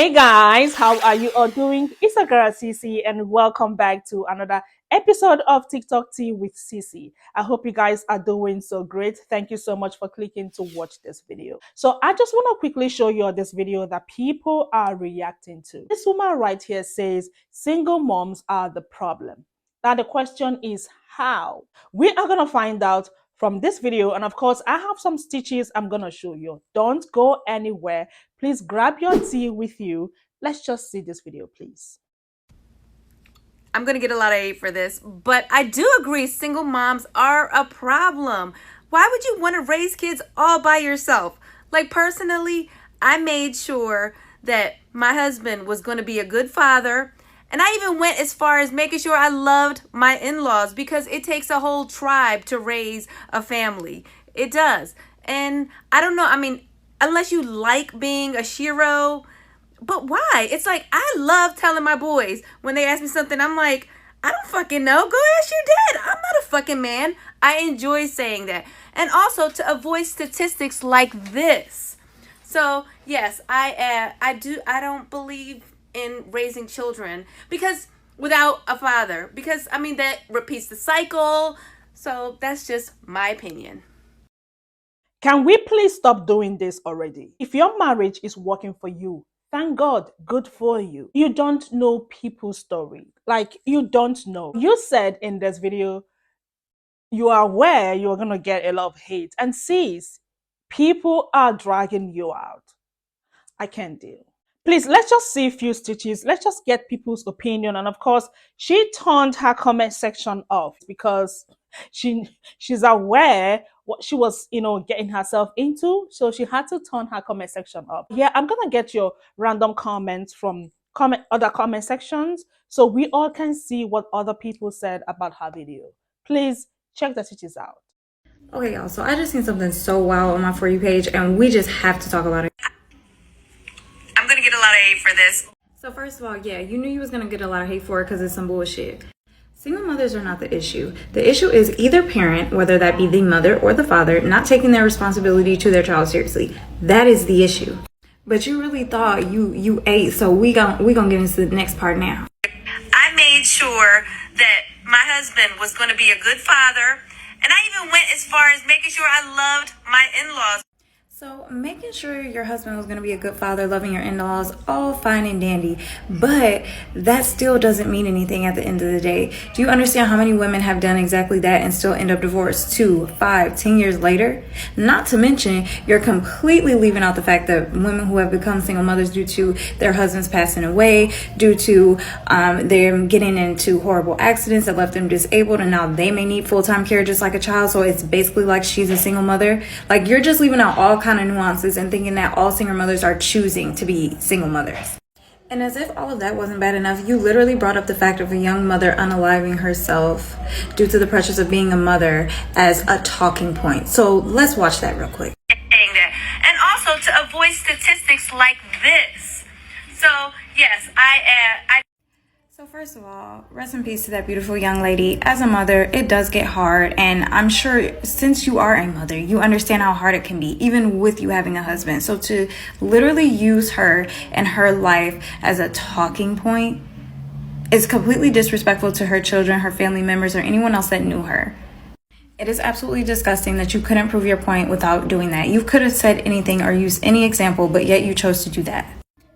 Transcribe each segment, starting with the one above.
Hey guys, how are you all doing? It's a girl Cece and welcome back to another episode of TikTok Tea with Cece. I hope you guys are doing so great. Thank you so much for clicking to watch this video. So I just want to quickly show you all this video that people are reacting to. This woman right here says single moms are the problem. Now the question is how? We are going to find out from this video, and of course I have some stitches I'm going to show you. Don't go anywhere. Please grab your tea with you. Let's just see this video, please. I'm going to get a lot of hate for this, but I do agree single moms are a problem. Why would you want to raise kids all by yourself? Like personally, I made sure that my husband was going to be a good father. And I even went as far as making sure I loved my in-laws because it takes a whole tribe to raise a family. It does. And I don't know, I mean, unless you like being a shero, but why? It's like, I love telling my boys when they ask me something, I'm like, I don't fucking know. Go ask your dad. I'm not a fucking man. I enjoy saying that. And also to avoid statistics like this. So yes, I don't believe in raising children because without a father, because I mean that repeats the cycle. So that's just my opinion. Can we please stop doing this already? If your marriage is working for you, thank God, good for you. You don't know people's story. Like, you don't know. You said in this video, you are aware you're going to get a lot of hate. And sis, people are dragging you out. I can't deal. Please, let's just see a few stitches. Let's just get people's opinion. And of course, she turned her comment section off because she's aware what she was, getting herself into. So she had to turn her comment section off. Yeah, I'm gonna get your random comments from other comment sections so we all can see what other people said about her video. Please check the stitches out. Okay, y'all, so I just seen something so wild on my For You page, and we just have to talk about it. I'm gonna get a lot of hate for this. So first of all, yeah, you knew you was gonna get a lot of hate for it because it's some bullshit. Single mothers are not the issue. The issue is either parent, whether that be the mother or the father, not taking their responsibility to their child seriously. That is the issue. But you really thought you ate, so we gon' get into the next part now. I made sure that my husband was going to be a good father, and I even went as far as making sure I loved my in-laws. So making sure your husband was going to be a good father, loving your in-laws, all fine and dandy, but that still doesn't mean anything at the end of the day. Do you understand how many women have done exactly that and still end up divorced 2, 5, 10 years later? Not to mention, you're completely leaving out the fact that women who have become single mothers due to their husbands passing away, due to them getting into horrible accidents that left them disabled, and now they may need full-time care just like a child, so it's basically like she's a single mother. Like, you're just leaving out all kinds of nuances and thinking that all single mothers are choosing to be single mothers. And as if all of that wasn't bad enough, you literally brought up the fact of a young mother unaliving herself due to the pressures of being a mother as a talking point. So let's watch that real quick. And also to avoid statistics like this. So yes, I So first of all, rest in peace to that beautiful young lady. As a mother, it does get hard, and I'm sure since you are a mother, you understand how hard it can be, even with you having a husband. So to literally use her and her life as a talking point is completely disrespectful to her children, her family members, or anyone else that knew her. It is absolutely disgusting that you couldn't prove your point without doing that. You could have said anything or used any example, but yet you chose to do that.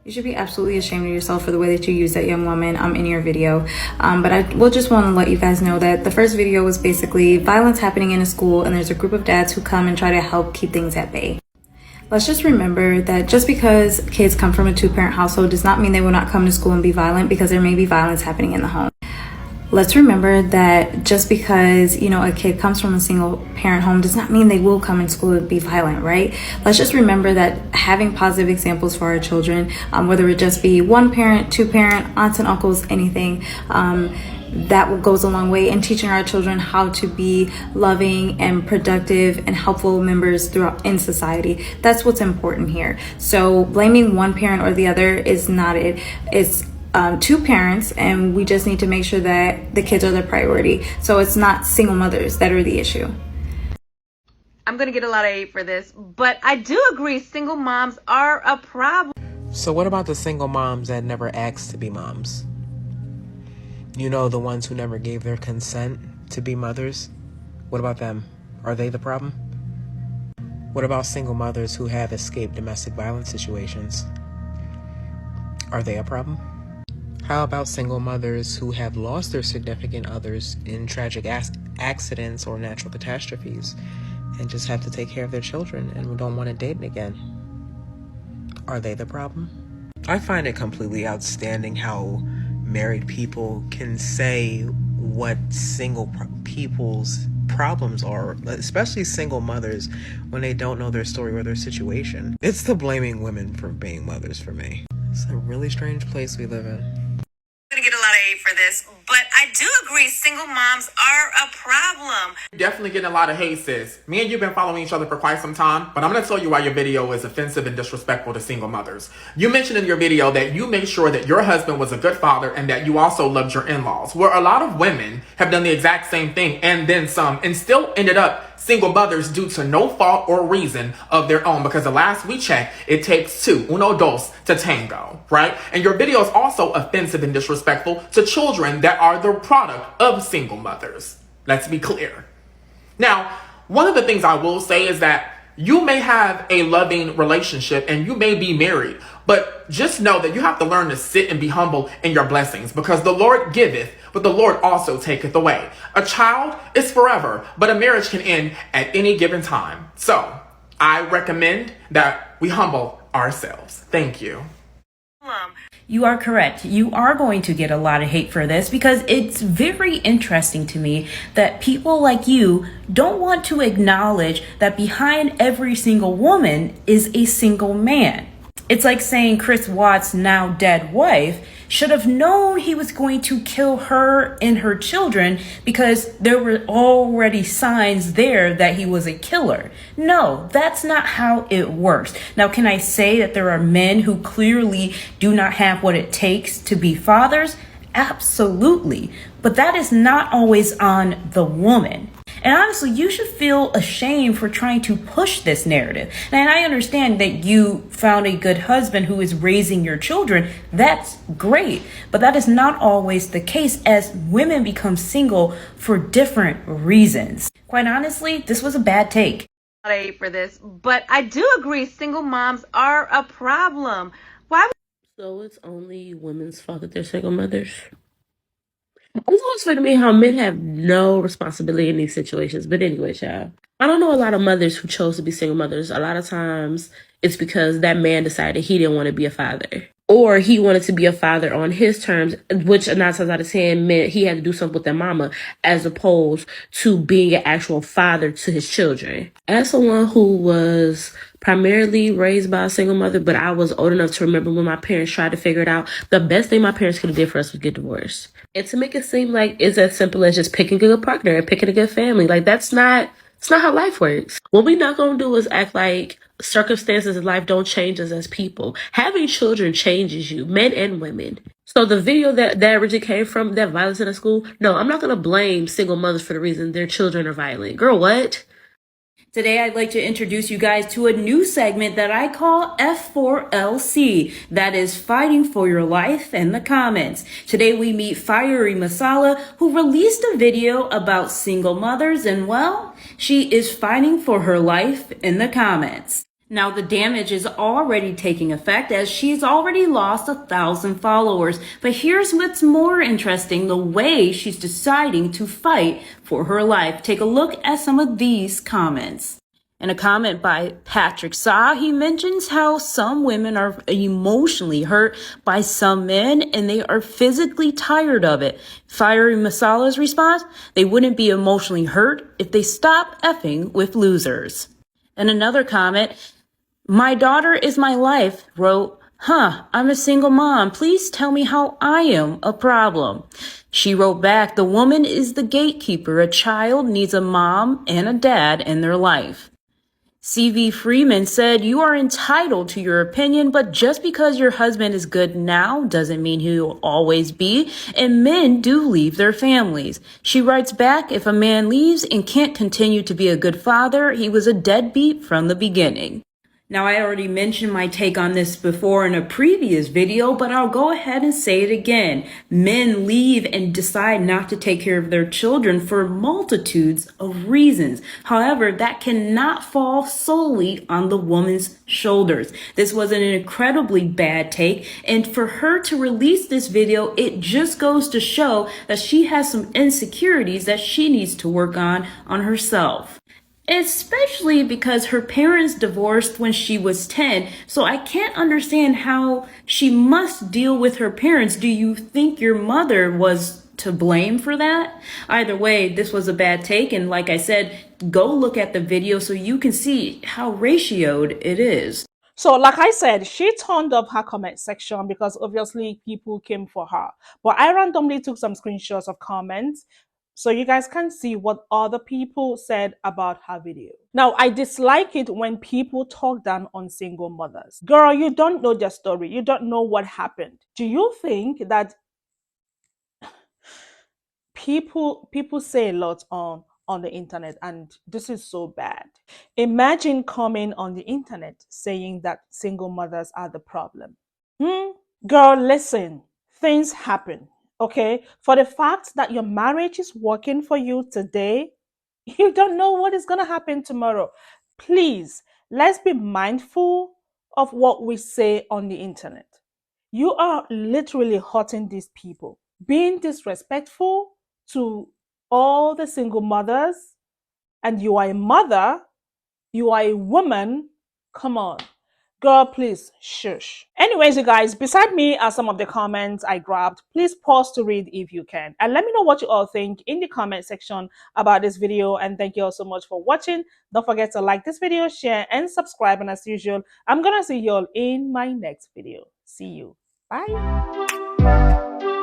You should be absolutely ashamed of yourself for the way that you used that young woman in your video. But I will just want to let you guys know that the first video was basically violence happening in a school, and there's a group of dads who come and try to help keep things at bay. Let's just remember that just because kids come from a 2-parent household does not mean they will not come to school and be violent, because there may be violence happening in the home. Let's remember that just because, a kid comes from a single parent home does not mean they will come in school and be violent, right? Let's just remember that having positive examples for our children, whether it just be 1 parent, 2 parent, aunts and uncles, anything, that goes a long way in teaching our children how to be loving and productive and helpful members throughout in society. That's what's important here. So blaming 1 parent or the other is not it. It's 2 parents, and we just need to make sure that the kids are the priority. So it's not single mothers that are the issue. I'm gonna get a lot of hate for this, but I do agree single moms are a problem. So what about the single moms that never asked to be moms? You know, the ones who never gave their consent to be mothers? What about them? Are they the problem? What about single mothers who have escaped domestic violence situations? Are they a problem? How about single mothers who have lost their significant others in tragic accidents or natural catastrophes and just have to take care of their children and don't want to date again? Are they the problem? I find it completely outstanding how married people can say what single people's problems are, especially single mothers, when they don't know their story or their situation. It's the blaming women for being mothers for me. It's a really strange place we live in. I'm gonna get a lot of hate for this, but I do agree single moms are a problem. You're definitely getting a lot of hate, sis. Me and you've been following each other for quite some time, but I'm going to tell you why your video is offensive and disrespectful to single mothers. You mentioned in your video that you made sure that your husband was a good father and that you also loved your in-laws, where a lot of women have done the exact same thing and then some, and still ended up single mothers due to no fault or reason of their own, because the last we checked, it takes two, uno dos, to tango, right? And your video is also offensive and disrespectful to children that are the product of single mothers. Let's be clear. Now, one of the things I will say is that you may have a loving relationship and you may be married, but just know that you have to learn to sit and be humble in your blessings, because the Lord giveth, but the Lord also taketh away. A child is forever, but a marriage can end at any given time. So I recommend that we humble ourselves. Thank you. You are correct. You are going to get a lot of hate for this, because it's very interesting to me that people like you don't want to acknowledge that behind every single woman is a single man. It's like saying Chris Watts' now dead wife should have known he was going to kill her and her children because there were already signs there that he was a killer. No, that's not how it works. Now, can I say that there are men who clearly do not have what it takes to be fathers? Absolutely. But that is not always on the woman. And honestly, you should feel ashamed for trying to push this narrative. And I understand that you found a good husband who is raising your children. That's great. But that is not always the case, as women become single for different reasons. Quite honestly, this was a bad take. For this, but I do agree single moms are a problem. Why? So it's only women's fault that they're single mothers? It's always funny to me how men have no responsibility in these situations. But anyway, child, I don't know a lot of mothers who chose to be single mothers. A lot of times it's because that man decided he didn't want to be a father. Or he wanted to be a father on his terms, which 9 times out of 10 meant he had to do something with their mama, as opposed to being an actual father to his children. As someone who was primarily raised by a single mother, but I was old enough to remember when my parents tried to figure it out, the best thing my parents could have did for us was get divorced. And to make it seem like it's as simple as just picking a good partner and picking a good family, like it's not how life works. What we're not going to do is act like circumstances in life don't change us as people. Having children changes you, men and women. So the video that originally came from, that violence in a school, no, I'm not going to blame single mothers for the reason their children are violent. Girl, what? Today, I'd like to introduce you guys to a new segment that I call F4LC. That is Fighting for Your Life in the Comments. Today, we meet Fiery Masala, who released a video about single mothers, and well, she is fighting for her life in the comments. Now, the damage is already taking effect, as she's already lost 1,000 followers. But here's what's more interesting, the way she's deciding to fight for her life. Take a look at some of these comments. In a comment by Patrick Saw, he mentions how some women are emotionally hurt by some men and they are physically tired of it. Fiery Masala's response, they wouldn't be emotionally hurt if they stopped effing with losers. In another comment, My daughter is my life, wrote, I'm a single mom. Please tell me how I am a problem. She wrote back, the woman is the gatekeeper. A child needs a mom and a dad in their life. CV Freeman said, you are entitled to your opinion, but just because your husband is good now doesn't mean he will always be, and men do leave their families. She writes back, if a man leaves and can't continue to be a good father, he was a deadbeat from the beginning. Now, I already mentioned my take on this before in a previous video, but I'll go ahead and say it again. Men leave and decide not to take care of their children for multitudes of reasons. However, that cannot fall solely on the woman's shoulders. This was an incredibly bad take, and for her to release this video, it just goes to show that she has some insecurities that she needs to work on herself. Especially because her parents divorced when she was 10, so I can't understand how she must deal with her parents. Do you think your mother was to blame for that? Either way, this was a bad take, and like I said, go look at the video so you can see how ratioed it is. So, like I said, she turned off her comment section because obviously people came for her. But I randomly took some screenshots of comments so you guys can see what other people said about her video. Now, I dislike it when people talk down on single mothers. Girl, you don't know their story. You don't know what happened. Do you think that people say a lot on the internet, and this is so bad? Imagine coming on the internet saying that single mothers are the problem. Girl, listen, things happen. Okay, for the fact that your marriage is working for you today, you don't know what is going to happen tomorrow. Please, let's be mindful of what we say on the internet. You are literally hurting these people, being disrespectful to all the single mothers, and you are a mother, you are a woman. Come on. Girl, please shush. Anyways, you guys, beside me are some of the comments I grabbed. Please pause to read if you can. And let me know what you all think in the comment section about this video. And thank you all so much for watching. Don't forget to like this video, share, and subscribe. And as usual, I'm going to see you all in my next video. See you. Bye.